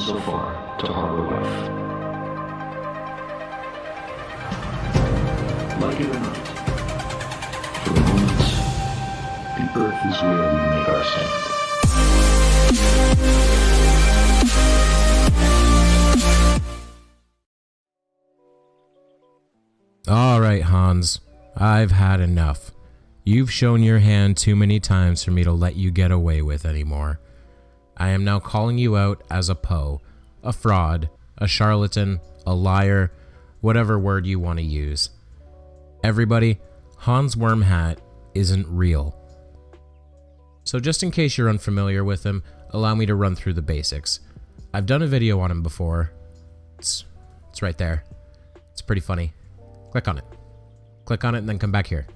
so far to harbor life. Like it or not, for the moment, the Earth is where we make our stand. Alright, Hans. I've had enough. You've shown your hand too many times for me to let you get away with anymore. I am now calling you out as a Poe, a fraud, a charlatan, a liar, whatever word you want to use. Everybody, Hans Wormhat isn't real. So just in case you're unfamiliar with him, allow me to run through the basics. I've done a video on him before. It's right there. It's pretty funny. Click on it. Click on it and then come back here.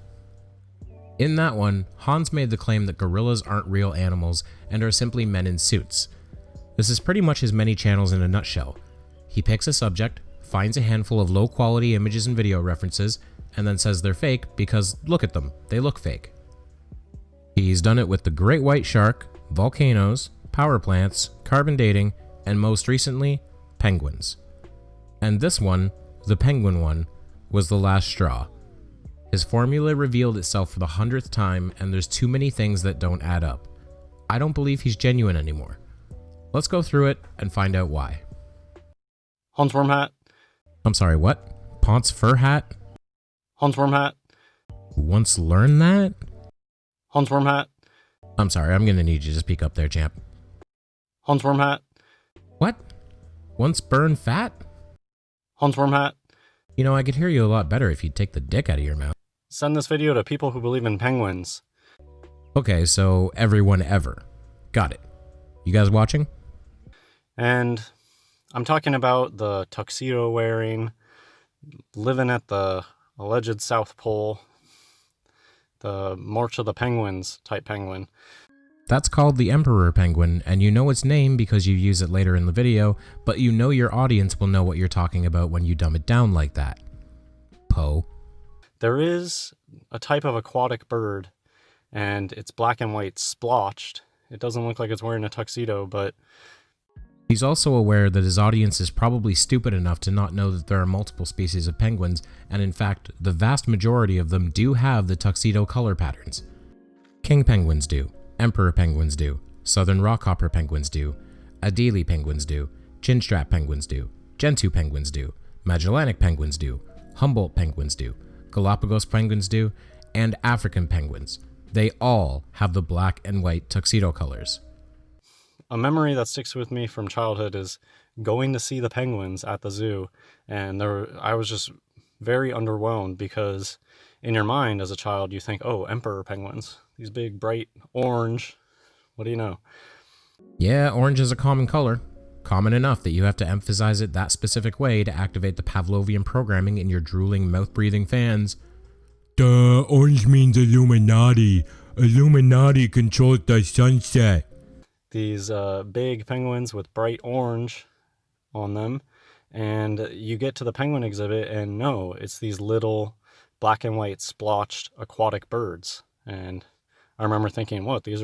In that one, Hans made the claim that gorillas aren't real animals and are simply men in suits. This is pretty much his many channels in a nutshell. He picks a subject, finds a handful of low-quality images and video references, and then says they're fake because look at them, they look fake. He's done it with the great white shark, volcanoes, power plants, carbon dating, and most recently, penguins. And this one, the penguin one, was the last straw. His formula revealed itself for the 100th time, and there's too many things that don't add up. I don't believe he's genuine anymore. Let's go through it and find out why. Hans Wormhat. I'm sorry, what? Ponce Fur Hat? Hans Wormhat. Once learned that? Hans Wormhat. I'm sorry, I'm gonna need you to speak up there, champ. Hans Wormhat. What? Once burned fat? Hans Wormhat. You know, I could hear you a lot better if you'd take the dick out of your mouth. Send this video to people who believe in penguins. Okay, so everyone ever. Got it. You guys watching? And I'm talking about the tuxedo wearing, living at the alleged South Pole, the March of the Penguins type penguin. That's called the Emperor Penguin, and you know its name because you use it later in the video, but you know your audience will know what you're talking about when you dumb it down like that. Poe. There is a type of aquatic bird, and it's black and white splotched. It doesn't look like it's wearing a tuxedo, but... He's also aware that his audience is probably stupid enough to not know that there are multiple species of penguins, and in fact, the vast majority of them do have the tuxedo color patterns. King penguins do. Emperor penguins do, Southern rockhopper penguins do, Adelie penguins do, chinstrap penguins do, Gentoo penguins do, Magellanic penguins do, Humboldt penguins do, Galapagos penguins do, and African penguins. They all have the black and white tuxedo colors. A memory that sticks with me from childhood is going to see the penguins at the zoo, and I was just very underwhelmed because in your mind as a child you think, oh, emperor penguins. These big, bright orange. What do you know? Yeah, orange is a common color. Common enough that you have to emphasize it that specific way to activate the Pavlovian programming in your drooling, mouth-breathing fans. Duh, orange means Illuminati. Illuminati controls the sunset. These big penguins with bright orange on them. And you get to the penguin exhibit and no, it's these little black and white splotched aquatic birds. And I remember thinking, what, this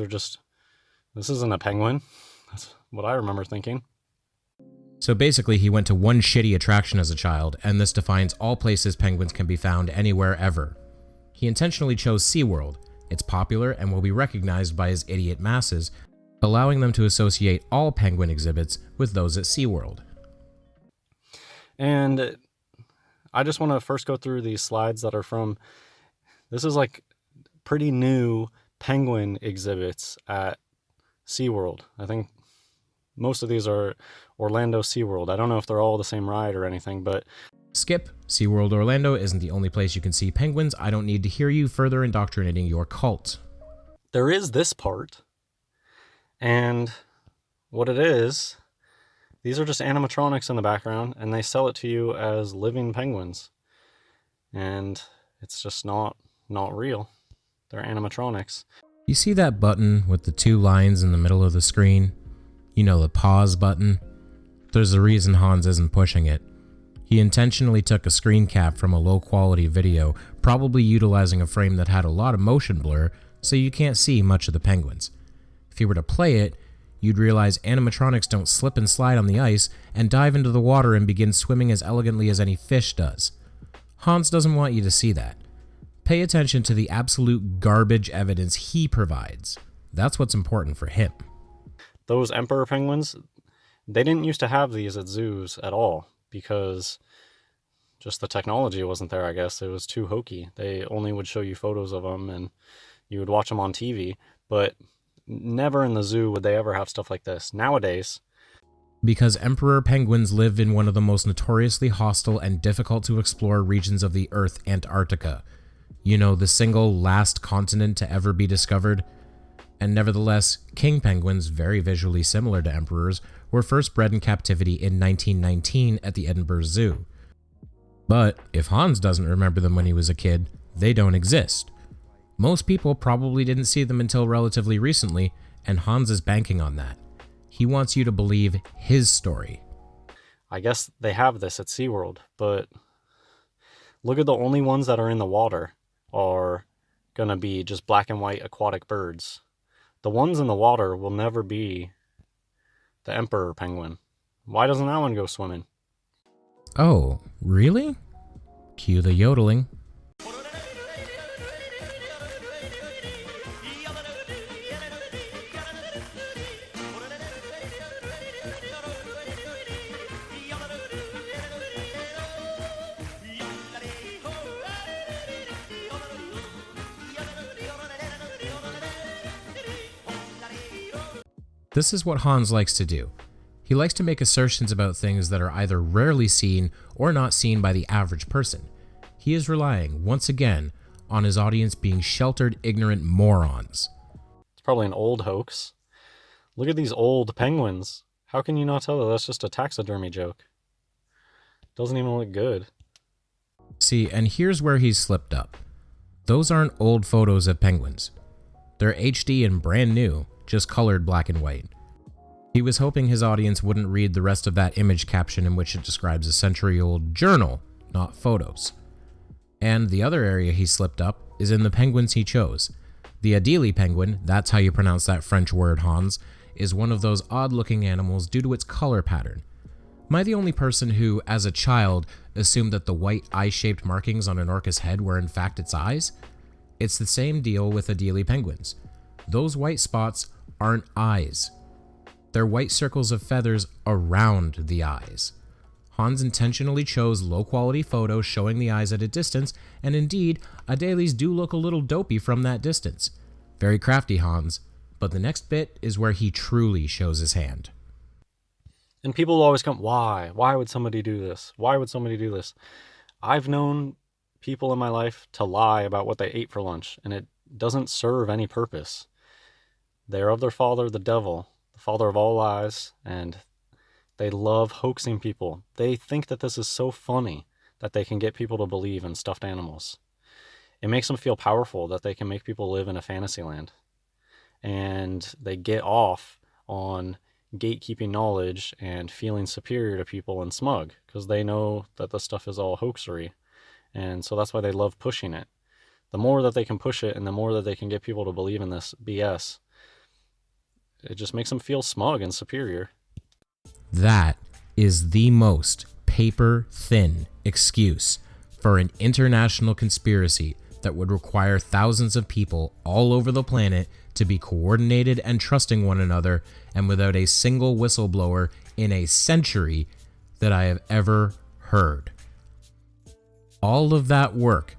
isn't a penguin. That's what I remember thinking. So basically he went to one shitty attraction as a child, and this defines all places penguins can be found anywhere ever. He intentionally chose SeaWorld. It's popular and will be recognized by his idiot masses, allowing them to associate all penguin exhibits with those at SeaWorld. And I just want to first go through these slides that are from, this is like pretty new penguin exhibits at SeaWorld. I think most of these are Orlando SeaWorld. I don't know if they're all the same ride or anything, but... Skip. SeaWorld Orlando isn't the only place you can see penguins. I don't need to hear you further indoctrinating your cult. There is this part, and what it is, these are just animatronics in the background, and they sell it to you as living penguins. And it's just not real. They're animatronics. You see that button with the two lines in the middle of the screen? You know, the pause button? There's a reason Hans isn't pushing it. He intentionally took a screen cap from a low-quality video, probably utilizing a frame that had a lot of motion blur, so you can't see much of the penguins. If you were to play it, you'd realize animatronics don't slip and slide on the ice and dive into the water and begin swimming as elegantly as any fish does. Hans doesn't want you to see that. Pay attention to the absolute garbage evidence he provides. That's what's important for him. Those emperor penguins, they didn't used to have these at zoos at all because just the technology wasn't there, I guess. It was too hokey. They only would show you photos of them and you would watch them on TV, but never in the zoo would they ever have stuff like this. Nowadays, because emperor penguins live in one of the most notoriously hostile and difficult to explore regions of the Earth, Antarctica. You know, the single last continent to ever be discovered. And nevertheless, king penguins, very visually similar to emperors, were first bred in captivity in 1919 at the Edinburgh Zoo. But if Hans doesn't remember them when he was a kid, they don't exist. Most people probably didn't see them until relatively recently, and Hans is banking on that. He wants you to believe his story. I guess they have this at SeaWorld, but look at the only ones that are in the water are gonna be just black and white aquatic birds. The ones in the water will never be the emperor penguin. Why doesn't that one go swimming? Oh, really? Cue the yodeling. This is what Hans likes to do. He likes to make assertions about things that are either rarely seen or not seen by the average person. He is relying, once again, on his audience being sheltered, ignorant morons. It's probably an old hoax. Look at these old penguins. How can you not tell that that's just a taxidermy joke? Doesn't even look good. See, and here's where he's slipped up. Those aren't old photos of penguins. They're HD and brand new, just colored black and white. He was hoping his audience wouldn't read the rest of that image caption in which it describes a century-old journal, not photos. And the other area he slipped up is in the penguins he chose. The Adelie penguin, that's how you pronounce that French word, Hans, is one of those odd-looking animals due to its color pattern. Am I the only person who, as a child, assumed that the white eye-shaped markings on an orca's head were in fact its eyes? It's the same deal with Adelie penguins. Those white spots aren't eyes. They're white circles of feathers around the eyes. Hans intentionally chose low-quality photos showing the eyes at a distance, and indeed, Adelies do look a little dopey from that distance. Very crafty, Hans, but the next bit is where he truly shows his hand. And people will always come, why? Why would somebody do this? Why would somebody do this? I've known people in my life to lie about what they ate for lunch, and it doesn't serve any purpose. They're of their father, the devil, the father of all lies, and they love hoaxing people. They think that this is so funny that they can get people to believe in stuffed animals. It makes them feel powerful that they can make people live in a fantasy land. And they get off on gatekeeping knowledge and feeling superior to people and smug because they know that this stuff is all hoaxery. And so that's why they love pushing it. The more that they can push it and the more that they can get people to believe in this BS, it just makes them feel smug and superior. That is the most paper-thin excuse for an international conspiracy that would require thousands of people all over the planet to be coordinated and trusting one another, and without a single whistleblower in a century that I have ever heard. All of that work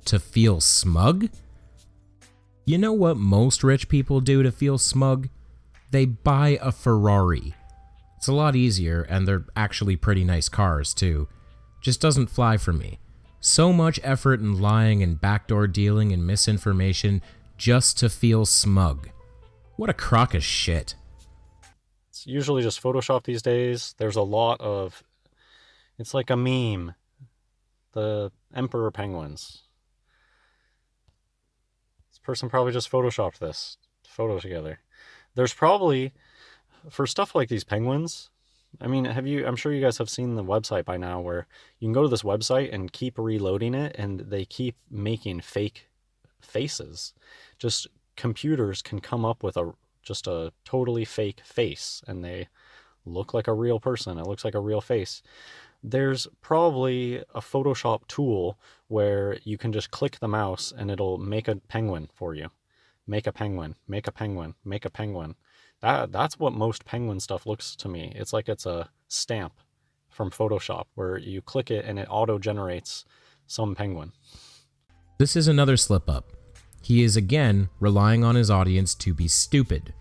to feel smug? You know what most rich people do to feel smug? They buy a Ferrari. It's a lot easier, and they're actually pretty nice cars too. Just doesn't fly for me. So much effort and lying and backdoor dealing and misinformation just to feel smug. What a crock of shit. It's usually just Photoshop these days. There's a lot of... It's like a meme. The emperor penguins. This person probably just Photoshopped this photo together. There's probably... For stuff like these penguins, I mean, I'm sure you guys have seen the website by now where you can go to this website and keep reloading it and they keep making fake faces. Just computers can come up with a just a totally fake face, and they look like a real person. It looks like a real face. There's probably a Photoshop tool where you can just click the mouse and it'll make a penguin for you. Make a penguin, make a penguin, make a penguin. That's what most penguin stuff looks to me. It's like it's a stamp from Photoshop where you click it and it auto-generates some penguin. This is another slip up. He is again relying on his audience to be stupid.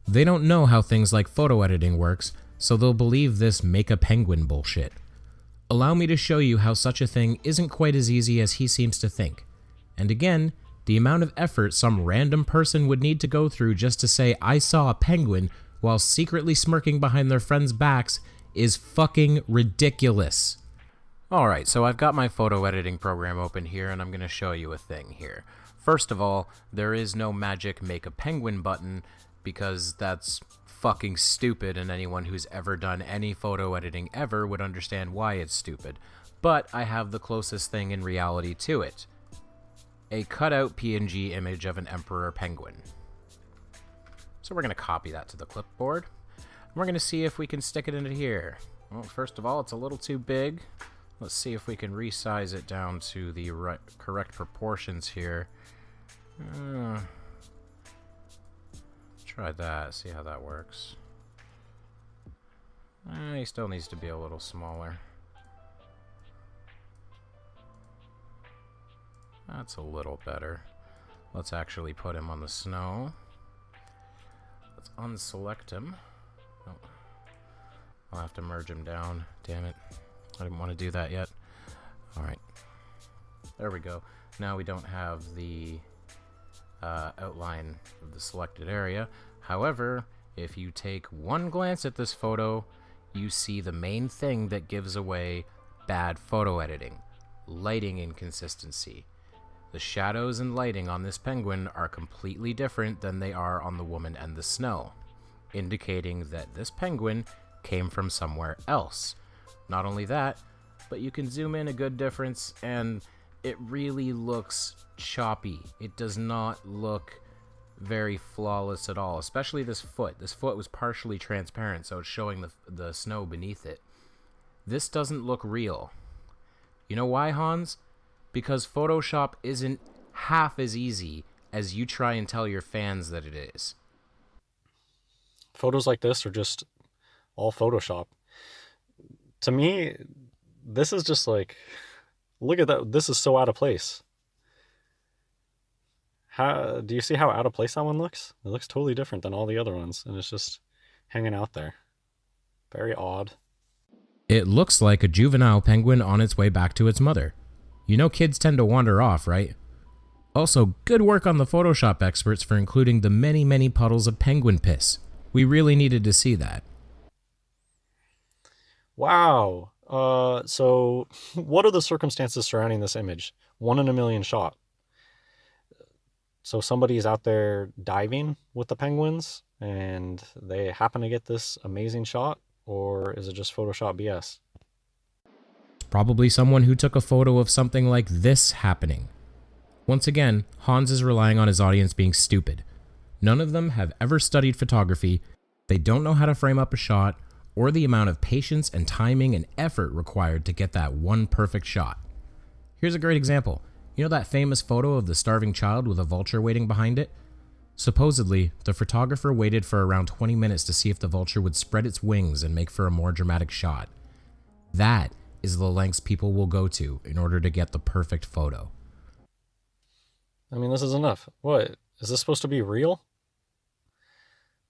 They don't know how things like photo editing works, so they'll believe this make a penguin bullshit. Allow me to show you how such a thing isn't quite as easy as he seems to think. And again, the amount of effort some random person would need to go through just to say I saw a penguin while secretly smirking behind their friends' backs is fucking ridiculous. Alright, so I've got my photo editing program open here and I'm going to show you a thing here. First of all, there is no magic make a penguin button because that's fucking stupid, and anyone who's ever done any photo editing ever would understand why it's stupid. But I have the closest thing in reality to it. A cutout PNG image of an emperor penguin. So we're going to copy that to the clipboard. And we're going to see if we can stick it into here. Well, first of all, it's a little too big. Let's see if we can resize it down to the correct proportions here. Try that, see how that works. He still needs to be a little smaller. That's a little better. Let's actually put him on the snow. Let's unselect him. Oh, I'll have to merge him down. Damn it. I didn't want to do that yet. Alright. There we go. Now we don't have the outline of the selected area. However, if you take one glance at this photo, you see the main thing that gives away bad photo editing: lighting inconsistency. The shadows and lighting on this penguin are completely different than they are on the woman and the snow, indicating that this penguin came from somewhere else. Not only that, but you can zoom in a good difference and it really looks choppy. It does not look very flawless at all, especially this foot. This foot was partially transparent, so it's showing the snow beneath it. This doesn't look real. You know why, Hans? Because Photoshop isn't half as easy as you try and tell your fans that it is. Photos like this are just all Photoshop. To me, this is just like, look at that. This is so out of place. How do you see how out of place that one looks? It looks totally different than all the other ones, and it's just hanging out there. Very odd. It looks like a juvenile penguin on its way back to its mother. You know kids tend to wander off, right? Also, good work on the Photoshop experts for including the many, many puddles of penguin piss. We really needed to see that. Wow. So what are the circumstances surrounding this image? 1 in a million shot. So somebody's out there diving with the penguins and they happen to get this amazing shot, or is it just Photoshop BS? Probably someone who took a photo of something like this happening. Once again, Hans is relying on his audience being stupid. None of them have ever studied photography, they don't know how to frame up a shot, or the amount of patience and timing and effort required to get that one perfect shot. Here's a great example. You know that famous photo of the starving child with a vulture waiting behind it? Supposedly, the photographer waited for around 20 minutes to see if the vulture would spread its wings and make for a more dramatic shot. That is the lengths people will go to in order to get the perfect photo. I mean, this is enough. What? Is this supposed to be real?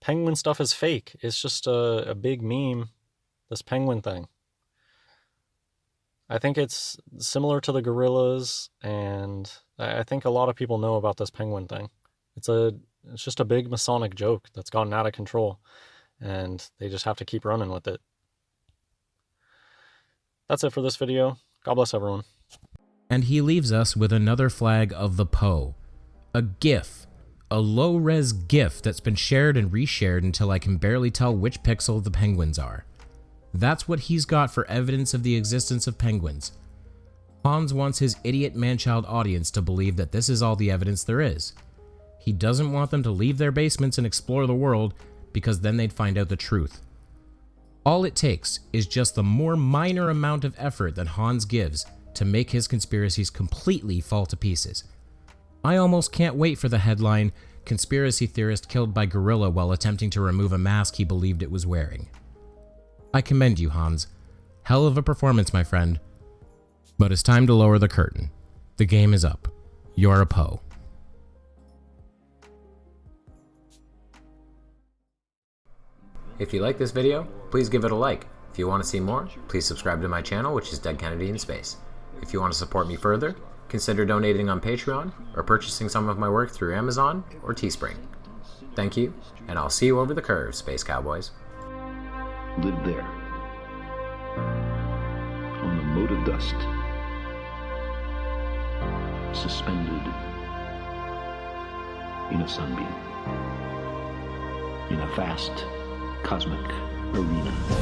Penguin stuff is fake. It's just a big meme, this penguin thing. I think it's similar to the gorillas, and I think a lot of people know about this penguin thing. It's just a big Masonic joke that's gotten out of control, and they just have to keep running with it. That's it for this video. God bless everyone. And he leaves us with another flag of the Poe. A GIF. A low-res GIF that's been shared and reshared until I can barely tell which pixel the penguins are. That's what he's got for evidence of the existence of penguins. Hans wants his idiot man-child audience to believe that this is all the evidence there is. He doesn't want them to leave their basements and explore the world, because then they'd find out the truth. All it takes is just the more minor amount of effort that Hans gives to make his conspiracies completely fall to pieces. I almost can't wait for the headline, "Conspiracy Theorist Killed by Gorilla While Attempting to Remove a Mask He Believed It Was Wearing." I commend you, Hans. Hell of a performance, my friend. But it's time to lower the curtain. The game is up. You're a Poe. If you like this video, please give it a like. If you want to see more, please subscribe to my channel, which is Dead Kennedy in Space. If you want to support me further, consider donating on Patreon or purchasing some of my work through Amazon or Teespring. Thank you, and I'll see you over the curve, Space Cowboys. Live there, on the mote of dust, suspended in a sunbeam, in a vast cosmic arena.